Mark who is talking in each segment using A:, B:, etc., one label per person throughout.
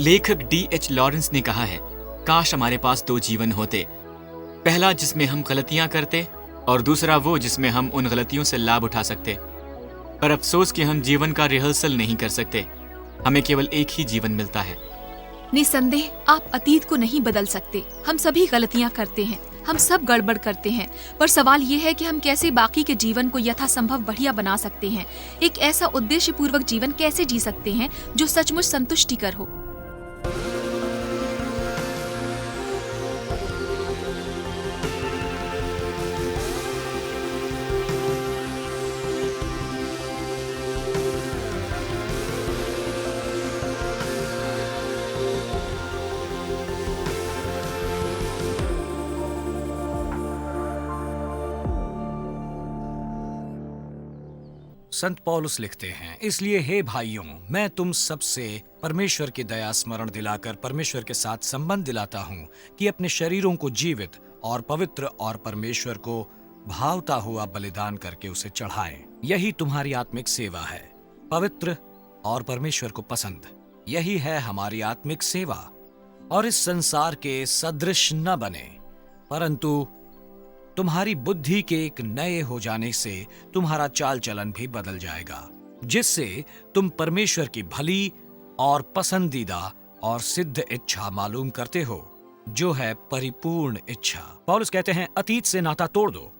A: लेखक D.H. Lawrence ने कहा है, काश हमारे पास 2 जीवन होते, पहला जिसमें हम गलतियां करते और दूसरा वो जिसमें हम उन गलतियों से लाभ उठा सकते। पर अफसोस कि हम जीवन का रिहर्सल नहीं कर सकते, हमें केवल एक ही जीवन मिलता है।
B: निसंदेह आप अतीत को नहीं बदल सकते। हम सभी गलतियां करते हैं, हम सब गड़बड़ करते हैं, पर सवाल ये है कि हम कैसे बाकी के जीवन को यथासंभव बढ़िया बना सकते हैं। एक ऐसा उद्देश्य पूर्वक जीवन कैसे जी सकते हैं जो सचमुच संतुष्टिकर हो।
C: संत पौलुस लिखते हैं, इसलिए हे भाइयों, मैं तुम सबसे परमेश्वर की दया स्मरण दिलाकर परमेश्वर के साथ संबंध दिलाता हूँ कि अपने शरीरों को जीवित और पवित्र और परमेश्वर को भावता हुआ बलिदान करके उसे चढ़ाएं। यही तुम्हारी आत्मिक सेवा है, पवित्र और परमेश्वर को पसंद। यही है हमारी आत्मिक सेवा। और इस संसार के सदृश न बने, परंतु तुम्हारी बुद्धि के एक नए हो जाने से तुम्हारा चाल चलन भी बदल जाएगा, जिससे तुम परमेश्वर की भली और पसंदीदा और सिद्ध इच्छा मालूम करते हो, जो है परिपूर्ण इच्छा। पौलुस कहते हैं, अतीत से नाता तोड़ दो।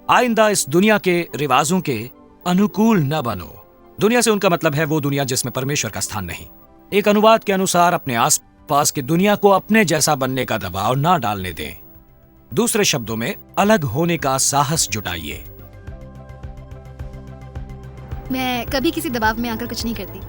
C: आइंदा इस दुनिया के रिवाजों के अनुकूल न बनो। दुनिया से उनका मतलब है वो दुनिया जिसमें परमेश्वर का स्थान नहीं। एक अनुवाद के अनुसार अपने आसपास की दुनिया को अपने जैसा बनने का दबाव ना डालने दें। दूसरे शब्दों में, अलग होने का साहस जुटाइए।
D: मैं कभी किसी दबाव में आकर कुछ नहीं करती।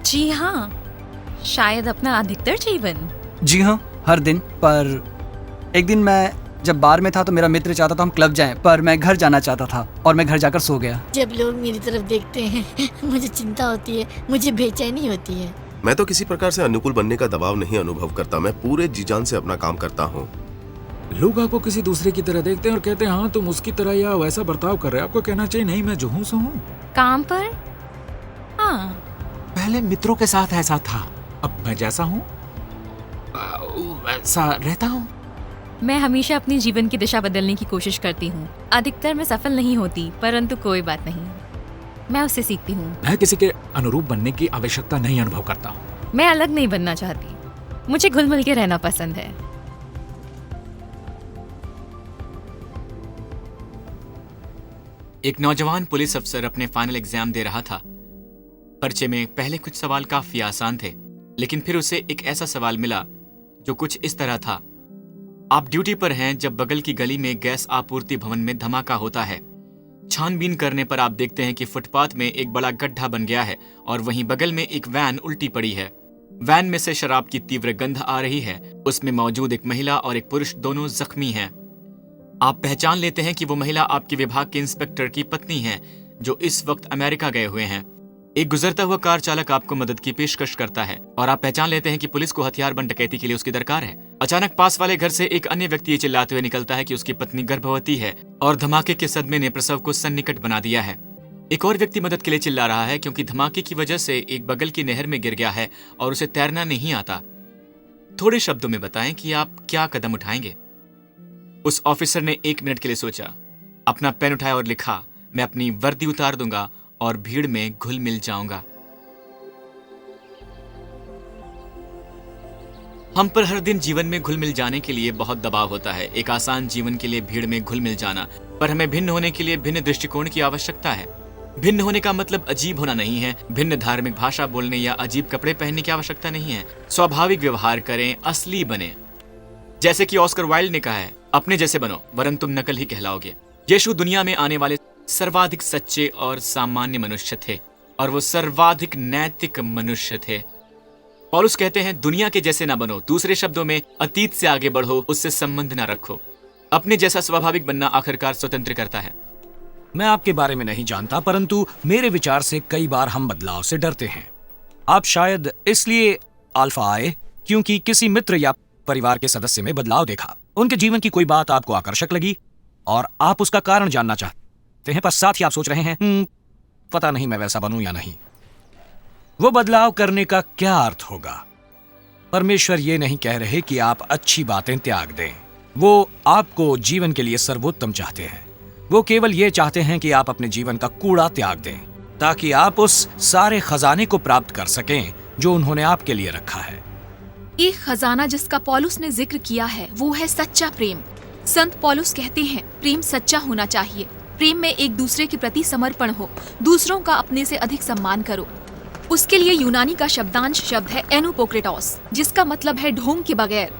E: जी हाँ, शायद अपना अधिकतर जीवन।
F: जी हाँ, हर दिन। पर एक दिन मैं जब बार में था तो मेरा मित्र चाहता था हम क्लब जाएं, पर मैं घर जाना चाहता था और मैं घर जाकर सो गया।
G: जब लोग मेरी तरफ देखते हैं मुझे चिंता होती है, मुझे बेचैनी होती है।
H: मैं तो किसी प्रकार से अनुकूल बनने का दबाव नहीं अनुभव करता। मैं पूरे जी जान से अपना काम करता हूँ।
I: लोग आपको किसी दूसरे की तरह देखते हैं और कहते हैं, हाँ तुम उसकी तरह या वैसा बर्ताव कर रहे हो। आपको कहना चाहिए, नहीं मैं जो हूँ सो हूँ।
E: काम पर हाँ,
I: पहले मित्रों के साथ ऐसा था, अब मैं जैसा हूँ वैसा रहता हूँ।
E: मैं हमेशा अपनी जीवन की दिशा बदलने की कोशिश करती हूँ। अधिकतर मैं सफल नहीं होती, परंतु कोई बात नहीं, मैं उससे सीखती हूँ।
I: मैं किसी के अनुरूप बनने की आवश्यकता नहीं अनुभव करता हूँ।
E: मैं अलग नहीं बनना चाहती, मुझे घुल मिल के रहना पसंद है।
A: एक नौजवान पुलिस अफसर अपने फाइनल एग्जाम दे रहा था। पर्चे में पहले कुछ सवाल काफी आसान थे, लेकिन फिर उसे एक ऐसा सवाल मिला जो कुछ इस तरह था। आप ड्यूटी पर हैं जब बगल की गली में गैस आपूर्ति भवन में धमाका होता है। छानबीन करने पर आप देखते हैं कि फुटपाथ में एक बड़ा गड्ढा बन गया है और वहीं बगल में एक वैन उल्टी पड़ी है। वैन में से शराब की तीव्र गंध आ रही है। उसमें मौजूद एक महिला और एक पुरुष दोनों जख्मी हैं। आप पहचान लेते हैं कि वो महिला आपके विभाग के इंस्पेक्टर की पत्नी है, जो इस वक्त अमेरिका गए हुए हैं। एक गुजरता हुआ कार चालक आपको मदद की पेशकश करता है और आप पहचान लेते हैं कि पुलिस को हथियारबंद डकैती के लिए उसकी दरकार है। अचानक पास वाले घर से एक अन्य व्यक्ति ये चिल्लाते हुए निकलता है कि उसकी पत्नी गर्भवती है और धमाके के सदमे ने प्रसव को सन्निकट बना दिया है। एक और व्यक्ति मदद के लिए चिल्ला रहा है क्योंकि धमाके की वजह से एक बगल की नहर में गिर गया है और उसे तैरना नहीं आता। थोड़े शब्दों में बताएं कि आप क्या कदम उठाएंगे। उस ऑफिसर ने 1 मिनट के लिए सोचा, अपना पेन उठाया और लिखा, मैं अपनी वर्दी उतार दूंगा और भीड़ में घुल मिल जाऊंगा। हम पर हर दिन जीवन में घुल मिल जाने के लिए बहुत दबाव होता है। एक आसान जीवन के लिए भीड़ में घुल मिल जाना, पर हमें भिन्न होने के लिए भिन्न दृष्टिकोण की आवश्यकता है। भिन्न होने का मतलब अजीब होना नहीं है। भिन्न धार्मिक भाषा बोलने या अजीब कपड़े पहनने की आवश्यकता नहीं है। स्वाभाविक व्यवहार करें, असली बने। जैसे कि ऑस्कर वाइल्ड ने कहा है, अपने जैसे बनो वरन तुम नकल ही कहलाओगे। यीशु दुनिया में आने वाले सर्वाधिक सच्चे और सामान्य मनुष्य थे और वो सर्वाधिक नैतिक मनुष्य थे। पौलुस कहते हैं, दुनिया के जैसे ना बनो। दूसरे शब्दों में, अतीत से आगे बढ़ो, उससे संबंध ना रखो। अपने जैसा स्वाभाविक बनना आखिरकार स्वतंत्र करता है।
C: मैं आपके बारे में नहीं जानता, परंतु मेरे विचार से कई बार हम बदलाव से डरते हैं। आप शायद इसलिए अल्फा आए क्योंकि किसी मित्र या परिवार के सदस्य में बदलाव देखा। उनके जीवन की कोई बात आपको आकर्षक लगी और आप उसका कारण जानना चाहते हैं, पर साथ ही आप सोच रहे हैं, पता नहीं मैं वैसा बनूं या नहीं। वो बदलाव करने का क्या अर्थ होगा? परमेश्वर ये नहीं कह रहे कि आप अच्छी बातें त्याग दें। वो आपको जीवन के लिए सर्वोत्तम चाहते हैं। वो केवल ये चाहते हैं कि आप अपने जीवन का कूड़ा त्याग दें, ताकि आप उस सारे खजाने को प्राप्त कर सकें जो उन्होंने आपके लिए रखा है।
B: एक खजाना जिसका पौलुस ने जिक्र किया है वो है सच्चा प्रेम। संत पौलुस कहते हैं प्रेम सच्चा होना चाहिए। प्रेम में एक दूसरे के प्रति समर्पण हो, दूसरों का अपने से अधिक सम्मान करो। उसके लिए यूनानी का शब्दांश शब्द है एनोपोक्रेटोस, जिसका मतलब है ढोंग के बगैर।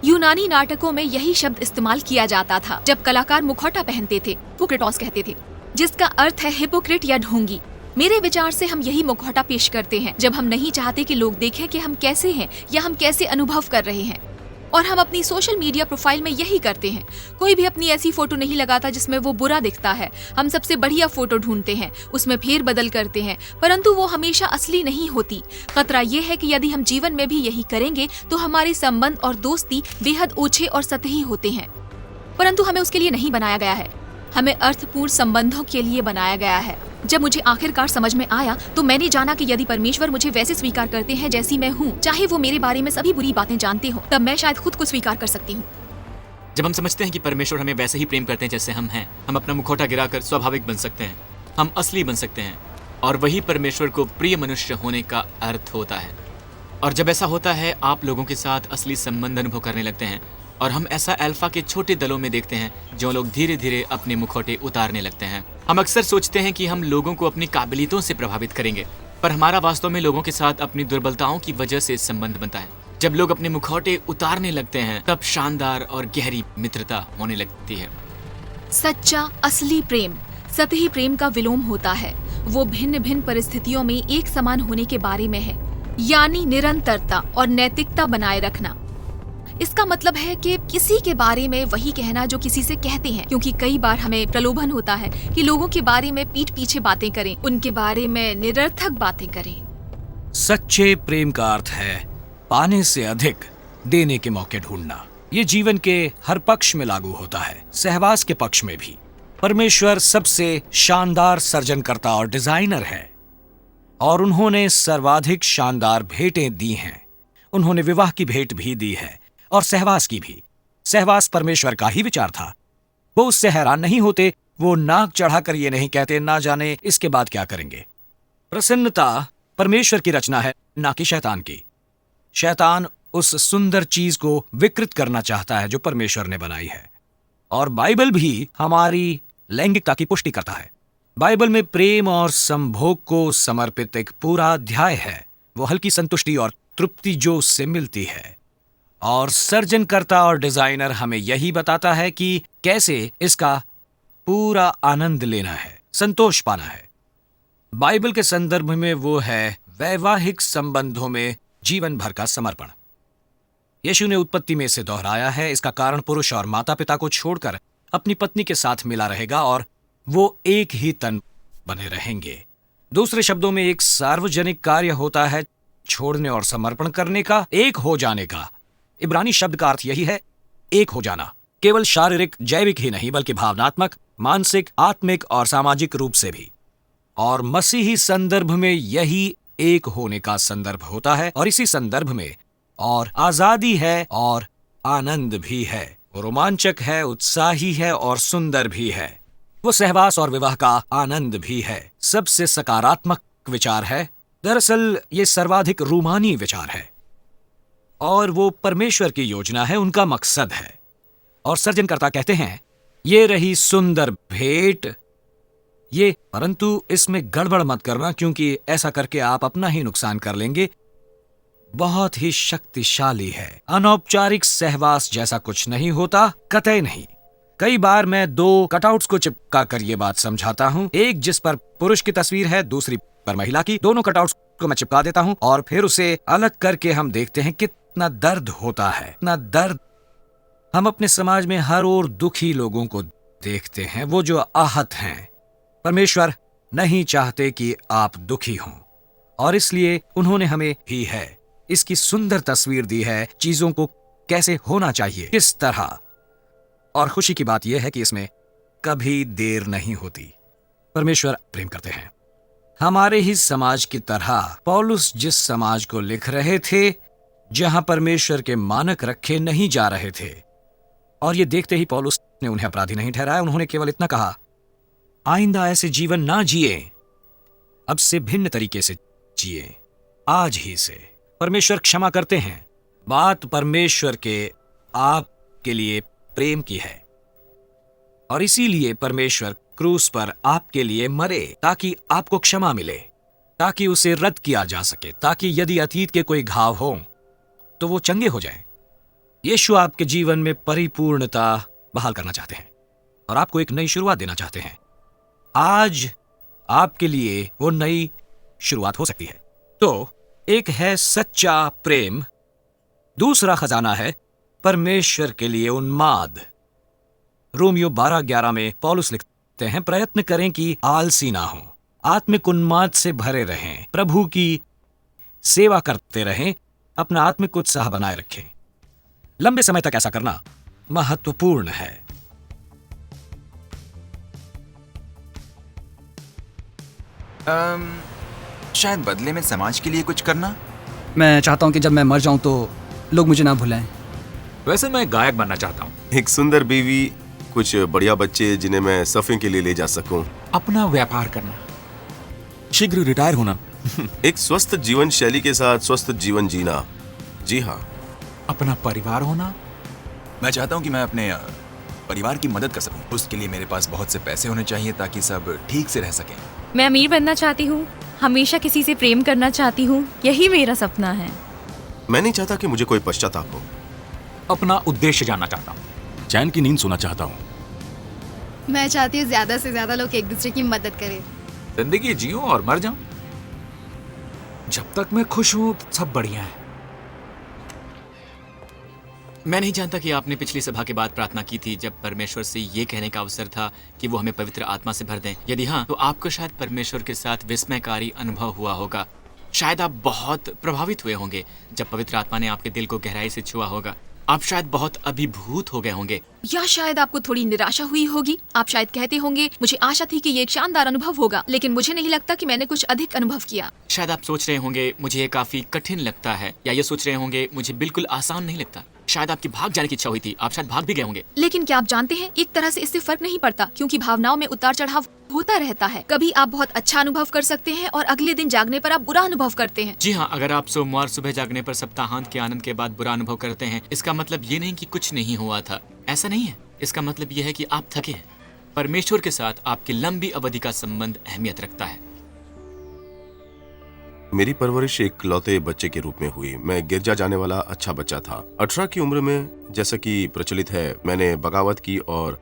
B: यूनानी नाटकों में यही शब्द इस्तेमाल किया जाता था जब कलाकार मुखौटा पहनते थे, पोक्रेटोस कहते थे, जिसका अर्थ है हिपोक्रेट या ढोंगी। मेरे विचार से हम यही मुखौटा पेश करते हैं जब हम नहीं चाहते कि लोग देखें कि हम कैसे हैं या हम कैसे अनुभव कर रहे हैं। और हम अपनी सोशल मीडिया प्रोफाइल में यही करते हैं। कोई भी अपनी ऐसी फोटो नहीं लगाता जिसमें वो बुरा दिखता है। हम सबसे बढ़िया फोटो ढूंढते हैं, उसमें फेर बदल करते हैं, परंतु वो हमेशा असली नहीं होती। खतरा ये है कि यदि हम जीवन में भी यही करेंगे तो हमारे संबंध और दोस्ती बेहद ओछे और सतही होते हैं। परंतु हमें उसके लिए नहीं बनाया गया है, हमें अर्थपूर्ण संबंधों के लिए बनाया गया है। जब मुझे आखिरकार समझ में आया तो मैंने जाना कि यदि परमेश्वर मुझे वैसे स्वीकार करते हैं जैसी मैं हूँ, चाहे वो मेरे बारे में सभी बुरी बातें जानते हो, तब मैं शायद खुद को स्वीकार कर सकती हूँ।
A: जब हम समझते हैं कि परमेश्वर हमें वैसे ही प्रेम करते हैं जैसे हम हैं, हम अपना मुखौटा गिराकर स्वाभाविक बन सकते हैं, हम असली बन सकते हैं, और वही परमेश्वर को प्रिय मनुष्य होने का अर्थ होता है। और जब ऐसा होता है आप लोगों के साथ असली संबंध अनुभव करने लगते हैं। और हम ऐसा अल्फा के छोटे दलों में देखते हैं जो लोग धीरे धीरे अपने मुखौटे उतारने लगते हैं। हम अक्सर सोचते हैं कि हम लोगों को अपनी काबिलियतों से प्रभावित करेंगे, पर हमारा वास्तव में लोगों के साथ अपनी दुर्बलताओं की वजह से संबंध बनता है। जब लोग अपने मुखौटे उतारने लगते हैं तब शानदार और गहरी मित्रता होने लगती है।
B: सच्चा असली प्रेम सतही प्रेम का विलोम होता है। वो भिन्न भिन्न परिस्थितियों में एक समान होने के बारे में है, यानी निरंतरता और नैतिकता बनाए रखना। इसका मतलब है कि किसी के बारे में वही कहना जो किसी से कहते हैं, क्योंकि कई बार हमें प्रलोभन होता है कि लोगों के बारे में पीठ पीछे बातें करें, उनके बारे में निरर्थक बातें करें।
C: सच्चे प्रेम का अर्थ है पाने से अधिक देने के मौके ढूंढना। ये जीवन के हर पक्ष में लागू होता है, सहवास के पक्ष में भी। परमेश्वर सबसे शानदार सर्जनकर्ता और डिजाइनर है, और उन्होंने सर्वाधिक शानदार भेंटें दी हैं। उन्होंने विवाह की भेंट भी दी है और सहवास की भी। सहवास परमेश्वर का ही विचार था। वो उससे हैरान नहीं होते, वो नाक चढ़ाकर ये नहीं कहते ना जाने इसके बाद क्या करेंगे। प्रसन्नता परमेश्वर की रचना है, ना कि शैतान की। शैतान उस सुंदर चीज को विकृत करना चाहता है जो परमेश्वर ने बनाई है। और बाइबल भी हमारी लैंगिकता की पुष्टि करता है। बाइबल में प्रेम और संभोग को समर्पित एक पूरा अध्याय है। वो हल्की संतुष्टि और तृप्ति जो उससे मिलती है। और सर्जनकर्ता और डिजाइनर हमें यही बताता है कि कैसे इसका पूरा आनंद लेना है, संतोष पाना है। बाइबल के संदर्भ में वो है वैवाहिक संबंधों में जीवन भर का समर्पण। यीशु ने उत्पत्ति में इसे दोहराया है। इसका कारण पुरुष और माता पिता को छोड़कर अपनी पत्नी के साथ मिला रहेगा और वो एक ही तन बने रहेंगे। दूसरे शब्दों में एक सार्वजनिक कार्य होता है छोड़ने और समर्पण करने का, एक हो जाने का। इब्रानी शब्द का अर्थ यही है, एक हो जाना। केवल शारीरिक जैविक ही नहीं बल्कि भावनात्मक, मानसिक, आत्मिक और सामाजिक रूप से भी। और मसीही संदर्भ में यही एक होने का संदर्भ होता है। और इसी संदर्भ में और आजादी है और आनंद भी है। वो रोमांचक है, उत्साही है और सुंदर भी है। वो सहवास और विवाह का आनंद भी है। सबसे सकारात्मक विचार है। दरअसल ये सर्वाधिक रूमानी विचार है और वो परमेश्वर की योजना है, उनका मकसद है। और सर्जनकर्ता कहते हैं ये रही सुंदर भेंट ये, परंतु इसमें गड़बड़ मत करना, क्योंकि ऐसा करके आप अपना ही नुकसान कर लेंगे। बहुत ही शक्तिशाली है। अनौपचारिक सहवास जैसा कुछ नहीं होता, कतई नहीं। कई बार मैं 2 कटआउट्स को चिपका कर ये बात समझाता हूं, एक जिस पर पुरुष की तस्वीर है, दूसरी पर महिला की। दोनों कटआउट्स को मैं चिपका देता हूं और फिर उसे अलग करके हम देखते हैं कितना दर्द होता है, इतना दर्द। हम अपने समाज में हर ओर दुखी लोगों को देखते हैं, वो जो आहत हैं। परमेश्वर नहीं चाहते कि आप दुखी हों, और इसलिए उन्होंने हमें ही है इसकी सुंदर तस्वीर दी है, चीजों को कैसे होना चाहिए, किस तरह। और खुशी की बात यह है कि इसमें कभी देर नहीं होती। परमेश्वर प्रेम करते हैं। हमारे ही समाज की तरह पौलुस जिस समाज को लिख रहे थे जहां परमेश्वर के मानक रखे नहीं जा रहे थे। और ये देखते ही पौलुस ने उन्हें अपराधी नहीं ठहराया। उन्होंने केवल इतना कहा, आइंदा ऐसे जीवन ना जिए, अब से भिन्न तरीके से जिए। आज ही से परमेश्वर क्षमा करते हैं। बात परमेश्वर के आपके लिए प्रेम की है, और इसीलिए परमेश्वर क्रूस पर आपके लिए मरे, ताकि आपको क्षमा मिले, ताकि उसे रद्द किया जा सके, ताकि यदि अतीत के कोई घाव हो तो वो चंगे हो जाएं। यीशु आपके जीवन में परिपूर्णता बहाल करना चाहते हैं और आपको एक नई शुरुआत देना चाहते हैं। आज आपके लिए वो नई शुरुआत हो सकती है। तो एक है सच्चा प्रेम, दूसरा खजाना है परमेश्वर के लिए उन्माद। रोमियो 12:11 में पौलुस लिखते हैं, प्रयत्न करें कि आलसी ना हो, आत्मिक उन्माद से भरे रहें, प्रभु की सेवा करते रहें, अपना आत्मिक उत्साह बनाए रखें। लंबे समय तक ऐसा करना महत्वपूर्ण है।
J: शायद बदले में समाज के लिए कुछ करना।
F: मैं चाहता हूँ कि जब मैं मर जाऊं तो लोग मुझे ना भुलाएं।
I: वैसे मैं गायक बनना चाहता हूँ।
H: एक सुंदर बीवी, कुछ बढ़िया बच्चे जिन्हें मैं सर्फिंग के लिए ले जा सकूं।
I: अपना व्यापार करना, शीघ्र रिटायर होना,
H: एक स्वस्थ जीवन शैली के साथ स्वस्थ जीवन जीना। जी हाँ।
I: अपना परिवार होना।
J: मैं चाहता हूँ कि मैं अपने परिवार की मदद कर सकूं। उसके लिए मेरे पास बहुत से पैसे होने चाहिए ताकि सब ठीक से रह सकें।
E: मैं अमीर बनना चाहती हूँ, हमेशा किसी से प्रेम करना चाहती हूँ, यही मेरा सपना है।
H: मैं नहीं चाहता कि मुझे कोई पश्चाताप हो।
I: अपना उद्देश्य जानना चाहता हूँ।
J: चैन की नींद सोना चाहता हूँ।
D: मैं चाहती हूँ ज्यादा से ज्यादा लोग एक दूसरे की मदद करें।
I: जिंदगी जियो और मर जाऊं। जब तक मैं खुश हूं सब बढ़िया है।
A: मैं नहीं जानता कि आपने पिछली सभा के बाद प्रार्थना की थी जब परमेश्वर से ये कहने का अवसर था कि वो हमें पवित्र आत्मा से भर दें। यदि हाँ, तो आपको शायद परमेश्वर के साथ विस्मयकारी अनुभव हुआ होगा। शायद आप बहुत प्रभावित हुए होंगे जब पवित्र आत्मा ने आपके दिल को गहराई से छुआ होगा। आप शायद बहुत अभिभूत हो गए होंगे,
B: या शायद आपको थोड़ी निराशा हुई होगी। आप शायद कहते होंगे, मुझे आशा थी कि ये एक शानदार अनुभव होगा, लेकिन मुझे नहीं लगता कि मैंने कुछ अधिक अनुभव किया।
A: शायद आप सोच रहे होंगे मुझे ये काफी कठिन लगता है, या ये सोच रहे होंगे मुझे बिल्कुल आसान नहीं लगता। शायद आपकी भाग जाने की इच्छा हुई थी, आप शायद भाग भी गए होंगे।
B: लेकिन क्या आप जानते हैं, एक तरह से इससे फर्क नहीं पड़ता, क्योंकि भावनाओं में उतार चढ़ाव होता रहता है। कभी आप बहुत अच्छा अनुभव कर सकते हैं और अगले दिन जागने पर आप बुरा अनुभव करते हैं।
A: जी हाँ, अगर आप सोमवार सुबह जागने पर सप्ताहांत के आनंद के बाद बुरा अनुभव करते हैं, इसका मतलब ये नहीं कि कुछ नहीं हुआ था। ऐसा नहीं है। इसका मतलब ये है कि आप थके हैं। परमेश्वर के साथ आपकी लंबी अवधि का संबंध अहमियत रखता है।
H: मेरी परवरिश एक लौते बच्चे के रूप में हुई। मैं गिरजा जाने वाला अच्छा बच्चा था। 18 की उम्र में, जैसा कि प्रचलित है, मैंने बगावत की और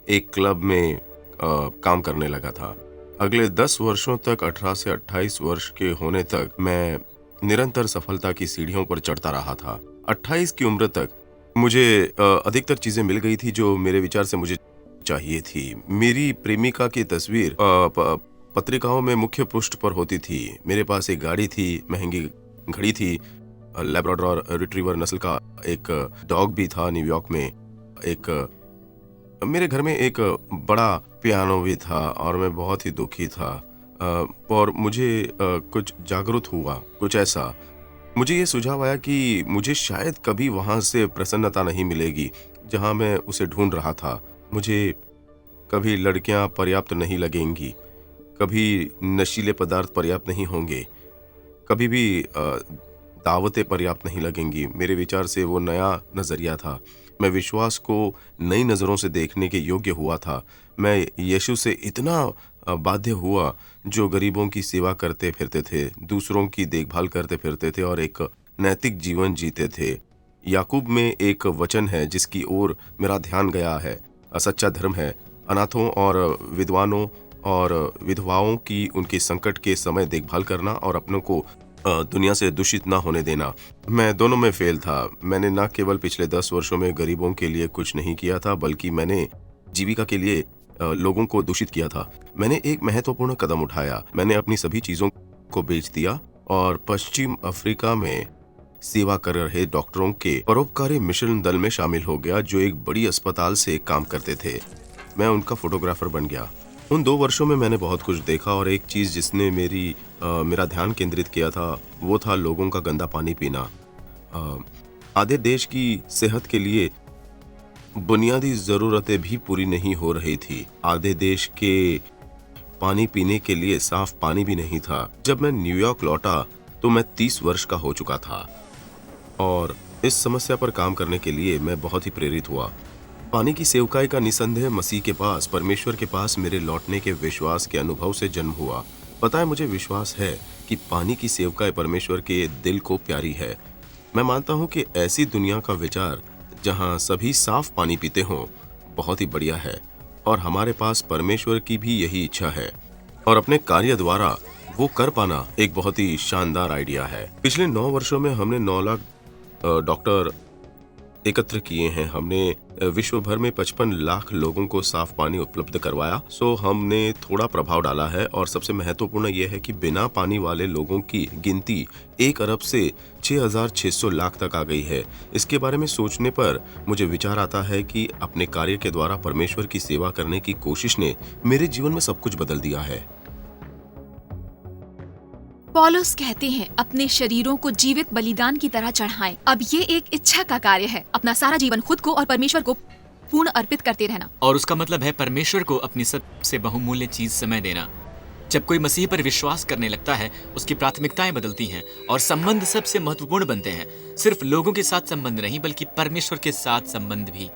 H: एक क्लब में काम करने लगा था। अगले 10 वर्षों तक, 18 से 28 वर्ष के होने तक, मैं निरंतर सफलता की सीढ़ियों पर चढ़ता रहा था। 28 की उम्र तक मुझे अधिकतर चीजें मिल गई थी जो मेरे विचार से मुझे चाहिए थी। मेरी प्रेमिका की तस्वीर पत्रिकाओं में मुख्य पृष्ठ पर होती थी। मेरे पास एक गाड़ी थी, महंगी घड़ी थी, लैब्राडोर रिट्रीवर नस्ल का एक डॉग भी था न्यूयॉर्क में। मेरे घर में एक बड़ा पियानो भी था और मैं बहुत ही दुखी था। और मुझे कुछ जागरूक हुआ, कुछ ऐसा। मुझे ये सुझाव आया कि मुझे शायद कभी वहां से प्रसन्नता नहीं मिलेगी जहां मैं उसे ढूंढ रहा था। मुझे कभी लड़कियां पर्याप्त नहीं लगेंगी, कभी नशीले पदार्थ पर्याप्त नहीं होंगे, कभी भी दावतें पर्याप्त नहीं लगेंगी। मेरे विचार से वो नया नजरिया था। मैं विश्वास को नई नजरों से देखने के योग्य हुआ था। मैं यीशु से इतना बाध्य हुआ जो गरीबों की सेवा करते फिरते थे, दूसरों की देखभाल करते फिरते थे और एक नैतिक जीवन जीते थे। याकूब में एक वचन है जिसकी ओर मेरा ध्यान गया है। सच्चा धर्म है अनाथों और विधवानों और विधवाओं की उनके संकट के समय देखभाल करना और अपनों को दुनिया से दूषित ना होने देना। मैं दोनों में फेल था। मैंने न केवल पिछले 10 वर्षों में गरीबों के लिए कुछ नहीं किया था, बल्कि मैंने जीविका के लिए लोगों को दूषित किया था। मैंने एक महत्वपूर्ण कदम उठाया। मैंने अपनी सभी चीजों को बेच दिया और पश्चिम अफ्रीका में सेवा कर रहे डॉक्टरों के परोपकारी मिशन दल में शामिल हो गया जो एक बड़ी अस्पताल से काम करते थे। मैं उनका फोटोग्राफर बन गया। उन 2 वर्षों में मैंने बहुत कुछ देखा और एक चीज जिसने मेरा ध्यान केंद्रित किया था वो था लोगों का गंदा पानी पीना। आधे देश की सेहत के लिए बुनियादी जरूरतें भी पूरी नहीं हो रही थी। आधे देश के पानी पीने के लिए साफ पानी भी नहीं था। जब मैं न्यूयॉर्क लौटा तो मैं 30 वर्ष का हो चुका था और इस समस्या पर काम करने के लिए मैं बहुत ही प्रेरित हुआ। पानी की सेवकाई का निसंदेह मसीह के पास, परमेश्वर के पास मेरे लौटने के विश्वास के अनुभव से जन्म हुआ। पता है, मुझे विश्वास है कि पानी की सेवकाई परमेश्वर के दिल को प्यारी है। मैं मानता हूँ कि ऐसी दुनिया का विचार जहाँ सभी साफ पानी पीते हों बहुत ही बढ़िया है और हमारे पास परमेश्वर की भी यही इच्छा है और अपने कार्य द्वारा वो कर पाना एक बहुत ही शानदार आइडिया है। पिछले 9 वर्षों में हमने 9 लाख डॉक्टर एकत्र किए हैं। हमने विश्व भर में 55 लाख लोगों को साफ पानी उपलब्ध करवाया। सो हमने थोड़ा प्रभाव डाला है और सबसे महत्वपूर्ण यह है कि बिना पानी वाले लोगों की गिनती 1 अरब से 6,600 लाख तक आ गई है। इसके बारे में सोचने पर मुझे विचार आता है कि अपने कार्य के द्वारा परमेश्वर की सेवा करने की कोशिश ने मेरे जीवन में सब कुछ बदल दिया है।
B: पौलुस कहते हैं अपने शरीरों को जीवित बलिदान की तरह चढ़ाएं। अब ये एक इच्छा का कार्य है, अपना सारा जीवन खुद को और परमेश्वर को पूर्ण अर्पित करते रहना।
A: और उसका मतलब है परमेश्वर को अपनी सबसे बहुमूल्य चीज समय देना। जब कोई मसीह पर विश्वास करने लगता है, उसकी प्राथमिकताएं बदलती हैं और संबंध सबसे महत्वपूर्ण बनते हैं। सिर्फ लोगों के साथ संबंध नहीं, बल्कि परमेश्वर के साथ संबंध भी।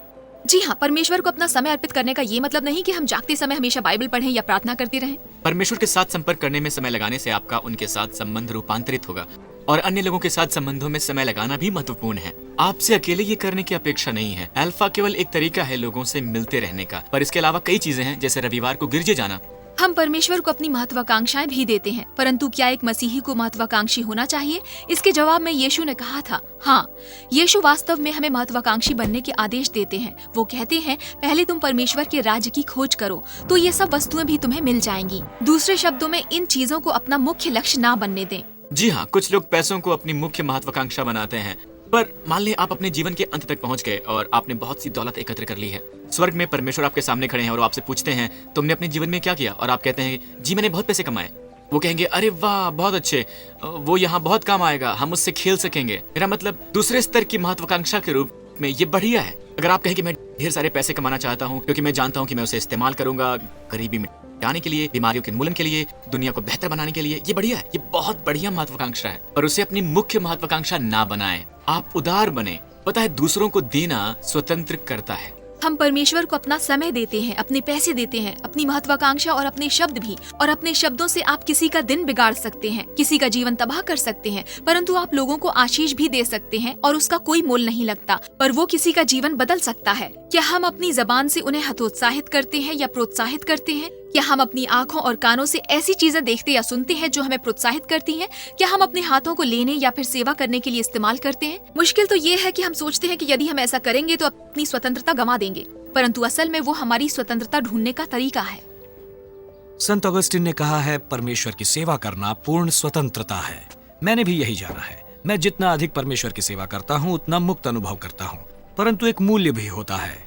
B: जी हाँ, परमेश्वर को अपना समय अर्पित करने का ये मतलब नहीं कि हम जागते समय हमेशा बाइबल पढ़ें या प्रार्थना करते रहें।
A: परमेश्वर के साथ संपर्क करने में समय लगाने से आपका उनके साथ संबंध रूपांतरित होगा और अन्य लोगों के साथ संबंधों में समय लगाना भी महत्वपूर्ण है। आपसे अकेले ये करने की अपेक्षा नहीं है। अल्फा केवल एक तरीका है लोगों से मिलते रहने का, पर इसके अलावा कई चीजें हैं, जैसे रविवार को गिरजे जाना।
B: हम परमेश्वर को अपनी महत्वाकांक्षाएं भी देते हैं, परंतु क्या एक मसीही को महत्वाकांक्षी होना चाहिए? इसके जवाब में यीशु ने कहा था हाँ। यीशु वास्तव में हमें महत्वाकांक्षी बनने के आदेश देते हैं। वो कहते हैं पहले तुम परमेश्वर के राज्य की खोज करो तो ये सब वस्तुएं भी तुम्हें मिल जाएंगी। दूसरे शब्दों में इन चीजों को अपना मुख्य लक्ष्य ना बनने दें।
A: जी हाँ, कुछ लोग पैसों को अपनी मुख्य महत्वाकांक्षा बनाते हैं, पर मान लें आप अपने जीवन के अंत तक पहुंच गए और आपने बहुत सी दौलत एकत्र कर ली है। स्वर्ग में परमेश्वर आपके सामने खड़े हैं और आपसे पूछते हैं तुमने अपने जीवन में क्या किया, और आप कहते हैं जी मैंने बहुत पैसे कमाए। वो कहेंगे अरे वाह बहुत अच्छे, वो यहाँ बहुत काम आएगा, हम उससे खेल सकेंगे। मेरा मतलब दूसरे स्तर की महत्वाकांक्षा के रूप में ये बढ़िया है। अगर आप कहें कि मैं ढेर सारे पैसे कमाना चाहता हूँ क्योंकि मैं जानता हूँ कि मैं उसे इस्तेमाल करूंगा गरीबी मिटाने के लिए, बीमारियों के उन्मूलन के लिए, दुनिया को बेहतर बनाने के लिए, ये बढ़िया है, ये बहुत बढ़िया महत्वाकांक्षा है, पर उसे अपनी मुख्य महत्वाकांक्षा ना बनाएं। आप उदार बने। पता है, दूसरों को देना स्वतंत्र करता है।
B: हम परमेश्वर को अपना समय देते हैं, अपने पैसे देते हैं, अपनी महत्वाकांक्षा और अपने शब्द भी। और अपने शब्दों से आप किसी का दिन बिगाड़ सकते हैं, किसी का जीवन तबाह कर सकते हैं, परंतु आप लोगों को आशीष भी दे सकते हैं और उसका कोई मोल नहीं लगता, पर वो किसी का जीवन बदल सकता है। क्या हम अपनी जबान से उन्हें हतोत्साहित करते हैं या प्रोत्साहित करते हैं? क्या हम अपनी आंखों और कानों से ऐसी चीजें देखते या सुनते हैं जो हमें प्रोत्साहित करती हैं? क्या हम अपने हाथों को लेने या फिर सेवा करने के लिए इस्तेमाल करते हैं? मुश्किल तो ये है कि हम सोचते हैं कि यदि हम ऐसा करेंगे तो अपनी स्वतंत्रता गंवा देंगे, परंतु असल में वो हमारी स्वतंत्रता ढूंढने का तरीका है।
C: संत ऑगस्टिन ने कहा है परमेश्वर की सेवा करना पूर्ण स्वतंत्रता है। मैंने भी यही जाना है। मैं जितना अधिक परमेश्वर की सेवा करता हूँ उतना मुक्त अनुभव करता हूँ, परंतु एक मूल्य भी होता है,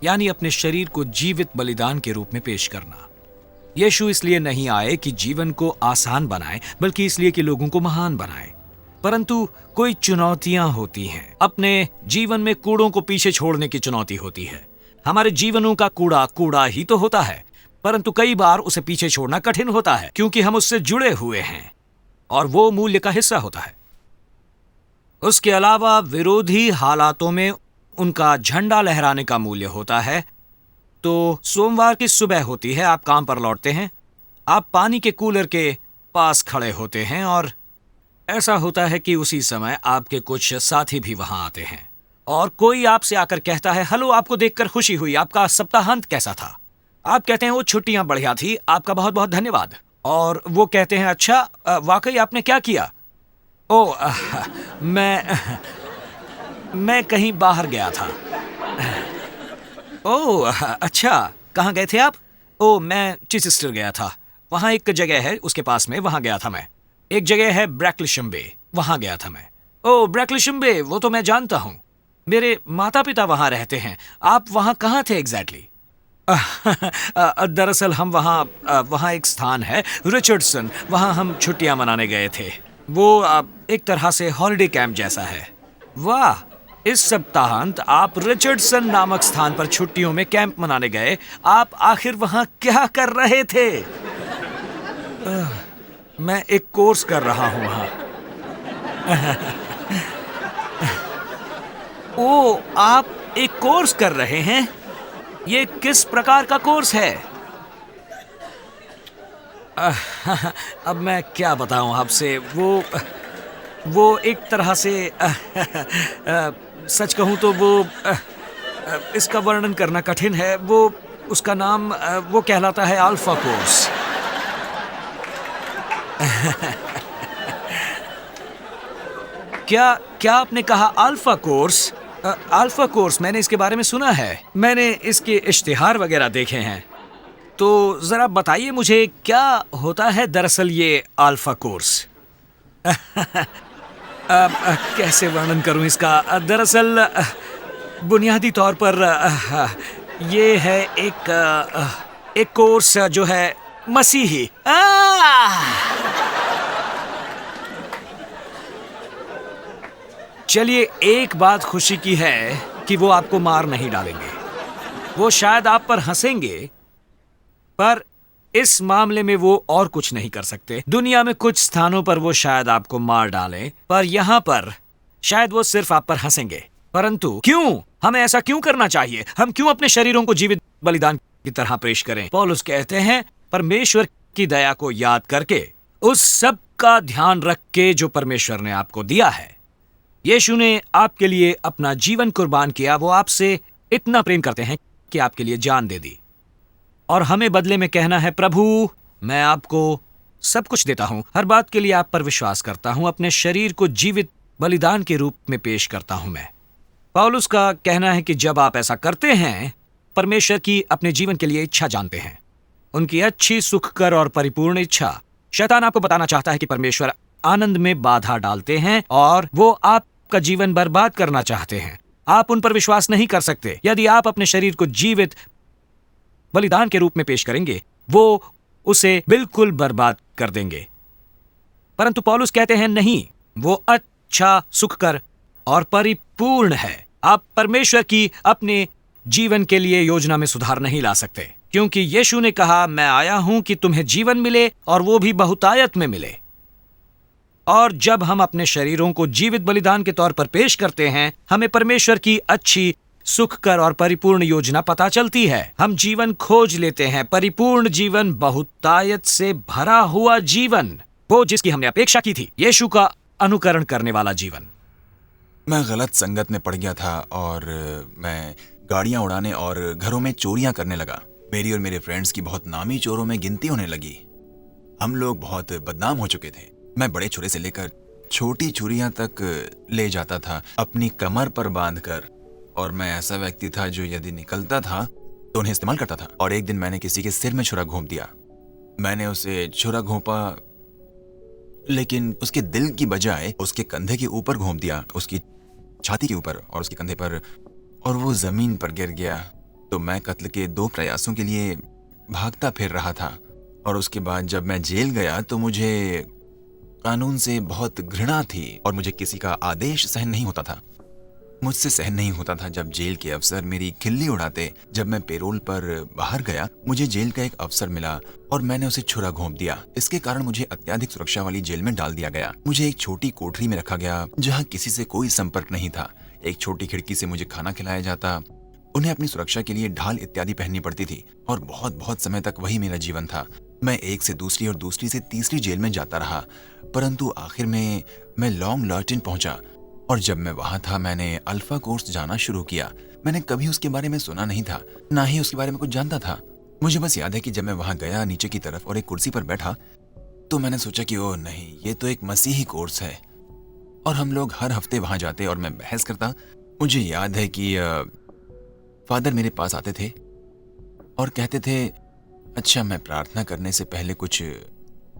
C: यानी अपने शरीर को जीवित बलिदान के रूप में पेश करना। यीशु इसलिए नहीं आए कि जीवन को आसान बनाए, बल्कि इसलिए कि लोगों को महान बनाए। परंतु कोई चुनौतियां होती हैं। अपने जीवन में कूड़ों को पीछे छोड़ने की चुनौती होती है। हमारे जीवनों का कूड़ा कूड़ा ही तो होता है, परंतु कई बार उसे पीछे छोड़ना कठिन होता है क्योंकि हम उससे जुड़े हुए हैं और वो मूल्य का हिस्सा होता है। उसके अलावा विरोधी हालातों में उनका झंडा लहराने का मूल्य होता है। तो सोमवार की सुबह होती है, आप काम पर लौटते हैं, आप पानी के कूलर के पास खड़े होते हैं और ऐसा होता है कि उसी समय आपके कुछ साथी भी वहां आते हैं और कोई आपसे आकर कहता है हेलो, आपको देखकर खुशी हुई, आपका सप्ताहांत कैसा था? आप कहते हैं वो छुट्टियां बढ़िया थी, आपका बहुत बहुत धन्यवाद। और वो कहते हैं अच्छा वाकई आपने क्या किया? ओ मैं कहीं बाहर गया था। ओह अच्छा, कहाँ गए थे आप? ओह मैं चिचेस्टर गया था, वहाँ एक जगह है उसके पास में, वहाँ गया था मैं। एक जगह है ब्रैकलिशम बे, वहाँ गया था मैं। ओह ब्रैकलिशम बे, वो तो मैं जानता हूँ, मेरे माता पिता वहाँ रहते हैं। आप वहाँ कहाँ थे एग्जैक्टली? दरअसल हम वहाँ एक स्थान है रिचर्डसन, वहाँ हम छुट्टियाँ मनाने गए थे। वो एक तरह से हॉलिडे कैंप जैसा है। वाह, इस सप्ताहांत आप रिचर्डसन नामक स्थान पर छुट्टियों में कैंप मनाने गए। आप आखिर वहां क्या कर रहे थे? मैं एक कोर्स कर रहा हूं वहां। ओ, आप एक कोर्स कर रहे हैं? ये किस प्रकार का कोर्स है? अब मैं क्या बताऊं आपसे, वो एक तरह से सच कहूं तो वो इसका वर्णन करना कठिन है। वो उसका नाम वो कहलाता है अल्फा कोर्स। क्या आपने कहा अल्फा कोर्स? अल्फा कोर्स, मैंने इसके बारे में सुना है। मैंने इसके इश्तिहार वगैरह देखे हैं। तो जरा बताइए मुझे, क्या होता है दरअसल ये अल्फा कोर्स? कैसे वर्णन करूं इसका? दरअसल बुनियादी तौर पर ये है एक कोर्स जो है मसीही। चलिए, एक बात खुशी की है कि वो आपको मार नहीं डालेंगे। वो शायद आप पर हंसेंगे, पर इस मामले में वो और कुछ नहीं कर सकते। दुनिया में कुछ स्थानों पर वो शायद आपको मार डालें, पर यहाँ पर शायद वो सिर्फ आप पर हंसेंगे। परंतु क्यों? हमें ऐसा क्यों करना चाहिए? हम क्यों अपने शरीरों को जीवित बलिदान की तरह पेश करें? पौलुस कहते हैं, परमेश्वर की दया को याद करके, उस सब का ध्यान रख के जो परमेश्वर ने आपको दिया है। यीशु ने आपके लिए अपना जीवन कुर्बान किया। वो आपसे इतना प्रेम करते हैं कि आपके लिए जान दे दी, और हमें बदले में कहना है, प्रभु मैं आपको सब कुछ देता हूं, हर बात के लिए आप पर विश्वास करता हूं, अपने शरीर को जीवित बलिदान के रूप में पेश करता हूं मैं। पौलुस का कहना है कि जब आप ऐसा करते हैं, परमेश्वर की अपने जीवन के लिए इच्छा जानते हैं, उनकी अच्छी, सुखकर और परिपूर्ण इच्छा। शैतान आपको बताना चाहता है कि परमेश्वर आनंद में बाधा डालते हैं और वो आपका जीवन बर्बाद करना चाहते हैं। आप उन पर विश्वास नहीं कर सकते। यदि आप अपने शरीर को जीवित बलिदान के रूप में पेश करेंगे, वो उसे बिल्कुल बर्बाद कर देंगे। परंतु पौलुस कहते हैं, नहीं, वो अच्छा, सुखकर और परिपूर्ण है। आप परमेश्वर की अपने जीवन के लिए योजना में सुधार नहीं ला सकते, क्योंकि यीशु ने कहा, मैं आया हूं कि तुम्हें जीवन मिले और वो भी बहुतायत में मिले। और जब हम अपने शरीरों को जीवित बलिदान के तौर पर पेश करते हैं, हमें परमेश्वर की अच्छी, सुखकर और परिपूर्ण योजना पता चलती है। हम जीवन खोज लेते हैं, परिपूर्ण जीवन, बहुतायत से भरा हुआ जीवन, वो जिसकी हमने अपेक्षा की थी, यीशु का अनुकरण करने वाला जीवन।
J: मैं गलत संगत में पड़ गया था और मैं गाड़ियां उड़ाने और घरों में चोरियां करने लगा। मेरी और मेरे फ्रेंड्स की बहुत नामी चोरों में गिनती होने लगी। हम लोग बहुत बदनाम हो चुके थे। मैं बड़े छुरे से लेकर छोटी छुरियां तक ले जाता था, अपनी कमर पर बांधकर, और मैं ऐसा व्यक्ति था जो यदि निकलता था तो उन्हें इस्तेमाल करता था। और एक दिन मैंने किसी के सिर में छुरा घोंप दिया। मैंने उसे छुरा घोंपा, लेकिन उसके दिल की बजाय उसके कंधे के ऊपर घोंप दिया, उसकी छाती के ऊपर और उसके कंधे पर, और वो जमीन पर गिर गया। तो मैं कत्ल के 2 प्रयासों के लिए भागता फिर रहा था। और उसके बाद जब मैं जेल गया तो मुझे कानून से बहुत घृणा थी और मुझे किसी का आदेश सहन नहीं होता था। मुझसे सहन नहीं होता था जब जेल के अफसर मेरी खिल्ली उड़ाते। जब मैं पेरोल पर बाहर गया, मुझे जेल का एक अफसर मिला और मैंने उसे छुरा घोंप दिया। इसके कारण मुझे अत्यधिक सुरक्षा वाली जेल में डाल दिया गया। मुझे एक छोटी कोठरी में रखा गया जहां किसी से कोई संपर्क नहीं था। एक छोटी खिड़की से मुझे खाना खिलाया जाता। उन्हें अपनी सुरक्षा के लिए ढाल इत्यादि पहननी पड़ती थी और बहुत समय तक वही मेरा जीवन था। मैं एक से दूसरी और दूसरी से तीसरी जेल में जाता रहा, परंतु आखिर में मैं लॉन्ग लॉर्टिन पहुंचा। और जब मैं वहां था, मैंने अल्फा कोर्स जाना शुरू किया। मैंने कभी उसके बारे में सुना नहीं था, ना ही उसके बारे में कुछ जानता था। मुझे बस याद है कि जब मैं वहां गया नीचे की तरफ और एक कुर्सी पर बैठा, तो मैंने सोचा कि ओह नहीं, ये तो एक मसीही कोर्स है और हम लोग हर हफ्ते वहां जाते और मैं बहस करता। मुझे याद है कि फादर मेरे पास आते थे और कहते थे, अच्छा मैं प्रार्थना करने से पहले कुछ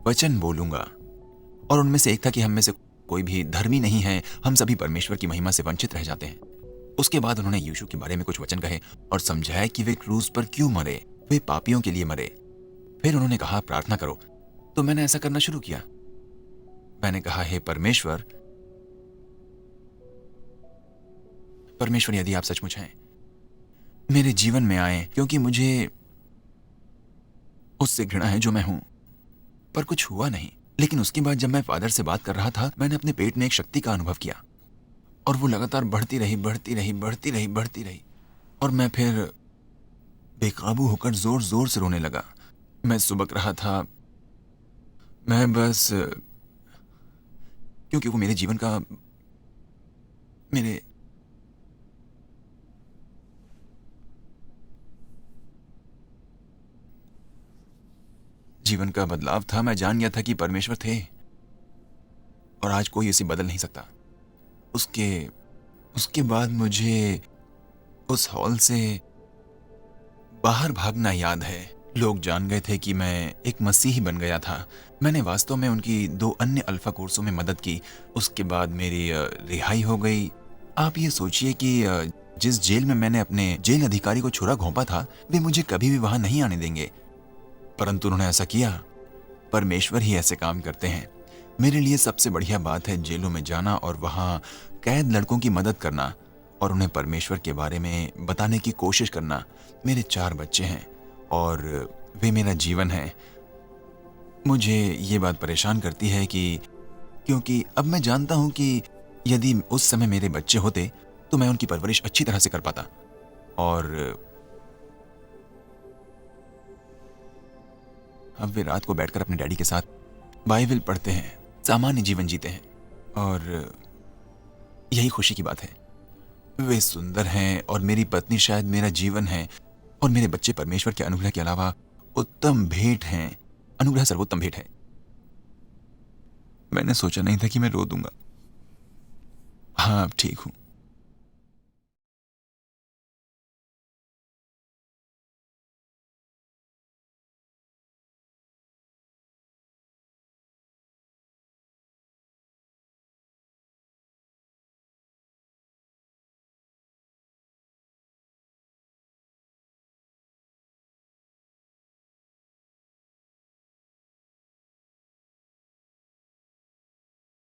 J: वचन बोलूंगा। और उनमें से एक था कि हम में से कोई भी धर्मी नहीं है, हम सभी परमेश्वर की महिमा से वंचित रह जाते हैं। उसके बाद उन्होंने यीशु के बारे में कुछ वचन कहे और समझाया कि वे क्रूस पर क्यों मरे, वे पापियों के लिए मरे। फिर उन्होंने कहा प्रार्थना करो, तो मैंने ऐसा करना शुरू किया। मैंने कहा, हे परमेश्वर, परमेश्वर यदि आप सचमुच हैं, मेरे जीवन में आए, क्योंकि मुझे उससे घृणा है जो मैं हूं। पर कुछ हुआ नहीं। लेकिन उसके बाद जब मैं फादर से बात कर रहा था, मैंने अपने पेट में एक शक्ति का अनुभव किया और वो लगातार बढ़ती रही, बढ़ती रही, बढ़ती रही, बढ़ती रही। और मैं फिर बेकाबू होकर जोर जोर से रोने लगा। मैं सुबक रहा था। मैं बस, क्योंकि वो मेरे जीवन का, मेरे जीवन का बदलाव था। मैं जान गया था कि परमेश्वर थे और आज कोई इसे बदल नहीं सकता। उसके बाद मुझे उस हॉल से बाहर भागना याद है। लोग जान गए थे कि मैं एक मसीही बन गया था। मैंने वास्तव में उनकी 2 अन्य अल्फा कोर्सों में मदद की। उसके बाद मेरी रिहाई हो गई। आप ये सोचिए कि जिस जेल में मैंने अपने जेल अधिकारी को छुरा घोंपा था, वे मुझे कभी भी वहां नहीं आने देंगे। परंतु उन्होंने ऐसा किया। परमेश्वर ही ऐसे काम करते हैं। मेरे लिए सबसे बढ़िया बात है जेलों में जाना और वहां कैद लड़कों की मदद करना और उन्हें परमेश्वर के बारे में बताने की कोशिश करना। मेरे 4 बच्चे हैं और वे मेरा जीवन है। मुझे ये बात परेशान करती है कि क्योंकि अब मैं जानता हूं कि यदि उस समय मेरे बच्चे होते तो मैं उनकी परवरिश अच्छी तरह से कर पाता। और अब वे रात को बैठकर अपने डैडी के साथ बाइबल पढ़ते हैं, सामान्य जीवन जीते हैं और यही खुशी की बात है। वे सुंदर हैं और मेरी पत्नी शायद मेरा जीवन है और मेरे बच्चे परमेश्वर के अनुग्रह के अलावा उत्तम भेंट हैं। अनुग्रह सर्वोत्तम भेंट है। मैंने सोचा नहीं था कि मैं रो दूंगा। हाँ, अब ठीक हूं।